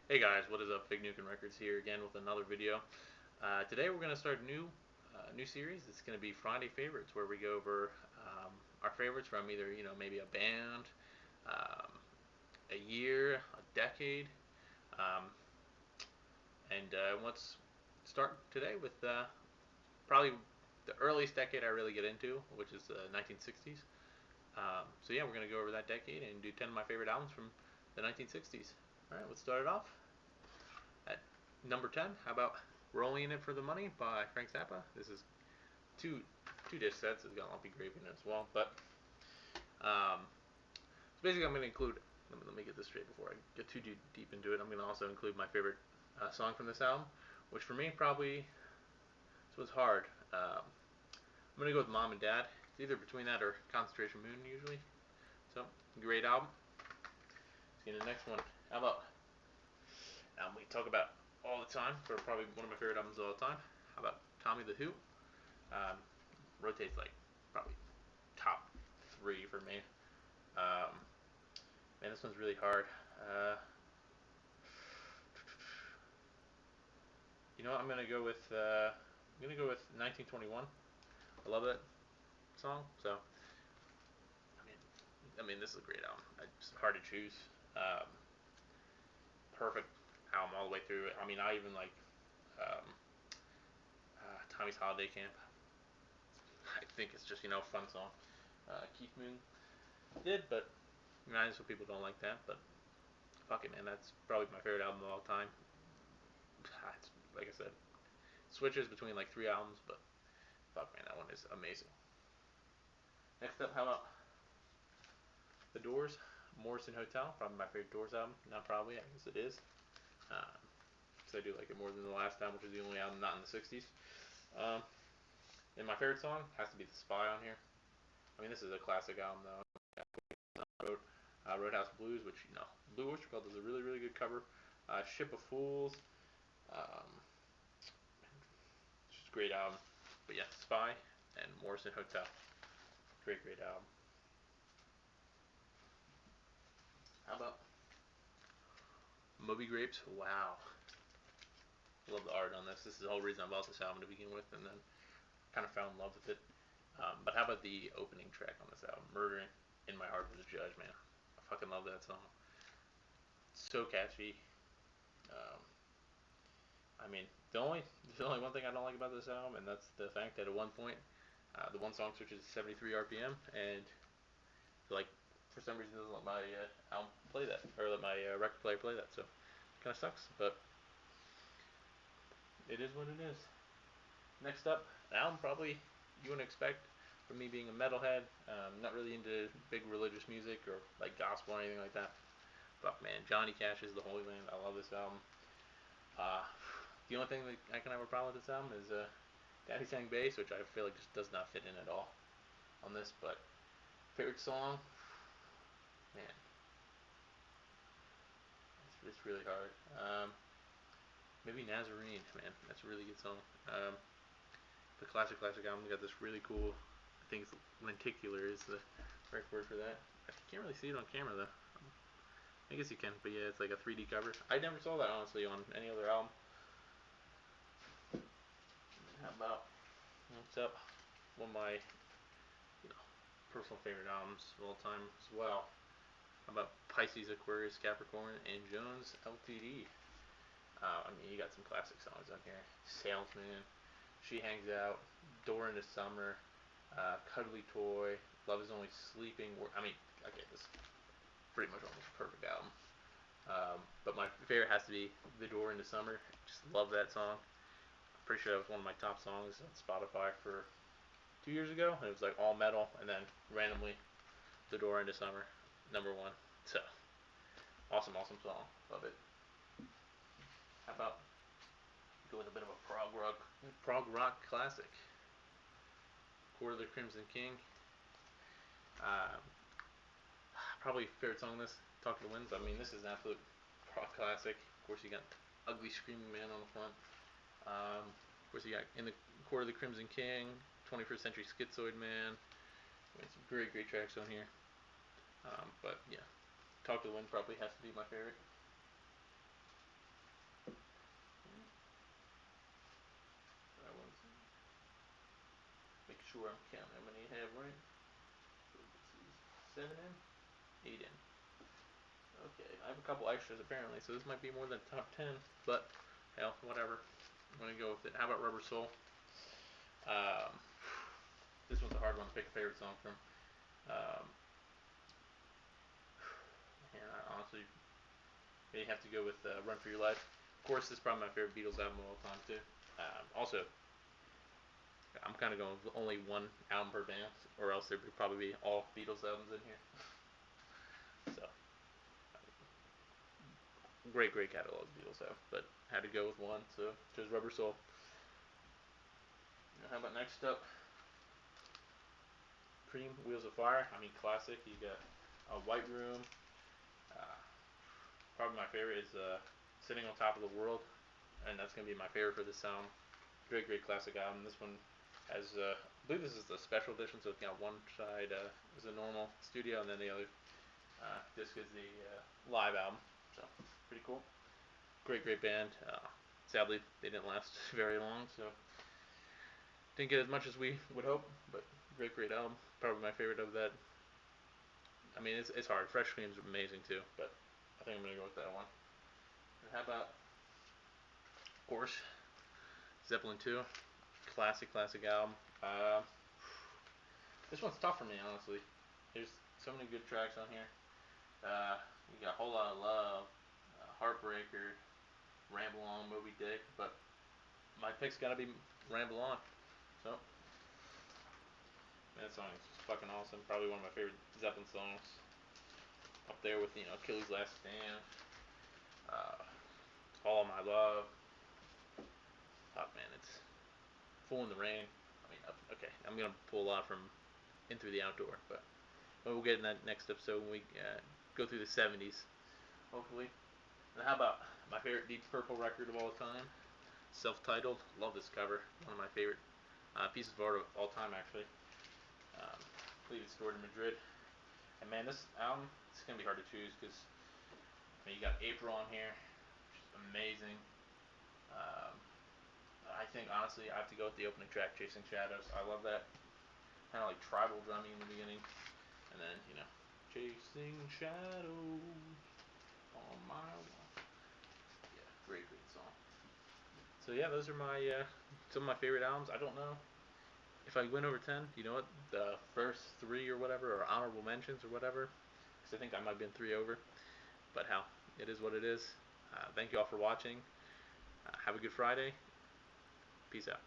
Hey guys, what is up? Big Nukin Records here again with another video. Today we're going to start a new series. It's going to be Friday Favorites, where we go over our favorites from either maybe a band, um, a year, a decade, um, and let's start today with probably the earliest decade I really get into, which is the 1960s. So yeah, we're going to go over that decade and do 10 of my favorite albums from the 1960s. All right, let's start it off. At number 10, how about Rolling in It for the Money by Frank Zappa? This is two disc sets. It's got Lumpy Gravy in it as well. But um, so basically, I'm going to include. Let me get this straight before I get too deep into it. I'm going to also include my favorite song from this album, which for me probably this was hard. I'm going to go with Mom and Dad. It's either between that or Concentration Moon usually. So great album. See the next one. How about we talk about all the time for probably one of my favorite albums of all time. How about Tommy the Who? Um, rotates like probably top three for me. Um, Man, this one's really hard. You know what? I'm gonna go with 1921. I love that song. So I mean, this is a great album. It's hard to choose. Um, Perfect album all the way through. I mean, I even like um, Tommy's Holiday Camp. I think it's just fun song. Keith Moon did, but I know some people don't like that. But fuck it, man. That's probably my favorite album of all time. It's, like I said, switches between like three albums, but fuck man, that one is amazing. Next up, how about The Doors, Morrison Hotel, probably my favorite Doors album. Not probably, I guess it is. Because I do like it more than the last album, which is the only album not in the '60s. Um, and my favorite song has to be The Spy on here. I mean, this is a classic album though. Wrote Roadhouse Blues, which Blue Oyster Cult does a really really good cover. Ship of Fools, um, it's just a great album. But yeah, Spy and Morrison Hotel, great album. How about Moby Grapes? Wow, love the art on this. This is the whole reason I bought this album to begin with, and then kind of fell in love with it. But how about the opening track on this album, "Murder in My Heart Was a Judge"? Man, I fucking love that song. So catchy. Um, I mean, there's only one thing I don't like about this album, and that's the fact that at one point, the one song switches to 73 RPM, and like for some reason doesn't let my album play that, or let my record player play that. So it kind of sucks, but it is what it is. Next up, an album probably you wouldn't expect from me being a metalhead. Not really into big religious music or like gospel or anything like that. But man, Johnny Cash is the Holy Land. I love this album. Uh, the only thing that I can have a problem with this album is Daddy Sang Bass, which I feel like just does not fit in at all on this. But favorite song, man, it's really hard. Maybe Nazarene, man, that's a really good song. The classic album got this really cool. I think it's lenticular is the correct word for that. I can't really see it on camera though. I guess you can, but yeah, it's like a 3D cover. I never saw that honestly on any other album. How about what's up? One of my you know personal favorite albums of all time as well. How about Pisces, Aquarius, Capricorn, and Jones Ltd. I mean, you got some classic songs on here. Salesman, She Hangs Out, Door into Summer, Cuddly Toy, Love Is Only Sleeping. I mean, okay, this is pretty much almost a perfect album. But my favorite has to be The Door into Summer. Just love that song. I'm pretty sure that was one of my top songs on Spotify for 2 years ago. It was like all metal, and then randomly The Door into Summer, number one. So awesome song. Love it. How about go with a bit of a prog rock classic? Court of the Crimson King. Um, Probably favorite song on this. Talk to the Winds. I mean, this is an absolute prog classic. Of course, you got Ugly Screaming Man on the front. Of course, you got In the Court of the Crimson King, 21st Century Schizoid Man. I mean, some great tracks on here. But yeah, Talk to the Wind probably has to be my favorite. sure I'm counting how many I have right. So let's see, 7 in, 8 in. Okay, I have a couple extras apparently, so this might be more than top 10, but hell, whatever. I'm gonna go with it. How about Rubber Soul? Um, this one's a hard one to pick a favorite song from. Um, and I honestly may have to go with Run for Your Life. Of course, this is probably my favorite Beatles album of all time too. Also, I'm kind of going with only one album per band, or else there would probably be all Beatles albums in here. So, great, great catalog Beatles have, but had to go with one, so chose Rubber Soul. How about next up? Cream, Wheels of Fire. I mean, classic. You got White Room. Uh, Probably my favorite is Sitting on Top of the World, and that's gonna be my favorite for this album. Great, great classic album. This one has, I believe this is the special edition, so it's got one side is a normal studio, and then the other disc is the live album. So pretty cool. Great, great band. Sadly, they didn't last very long, so didn't get as much as we would hope. But great, great album. Probably my favorite of that. I mean, it's hard. Fresh Cream's amazing too, but I think I'm gonna go with that one. And how about, of course, Zeppelin 2, classic, classic album. Uh, this one's tough for me, honestly. There's so many good tracks on here. You got a Whole Lot of Love, Heartbreaker, Ramble On, Moby Dick, but my pick's gotta be Ramble On. So that song is just fucking awesome. Probably one of my favorite Zeppelin songs. Up there with Achilles' Last Stand, All of My Love. Fuck man, it's Fool in the Rain. I mean, okay, I'm gonna pull a lot from In Through the Outdoor, but we'll get in that next episode when we go through the '70s, hopefully. And how about my favorite Deep Purple record of all time? Self-titled. Love this cover. One of my favorite pieces of art of all time, actually. I believe it's stored in Madrid. And man, this album, it's gonna be hard to choose because you got April on here, which is amazing. Um, I think honestly, I have to go with the opening track, Chasing Shadows. I love that. Kind of like tribal drumming in the beginning, and then Chasing Shadows on my wall. Yeah, great, great song. So yeah, those are my some of my favorite albums. I don't know if I went over 10. You know what? The first three or whatever, or honorable mentions or whatever, because I think I might have been three over. But hell, it is what it is. Thank you all for watching. Have a good Friday. Peace out.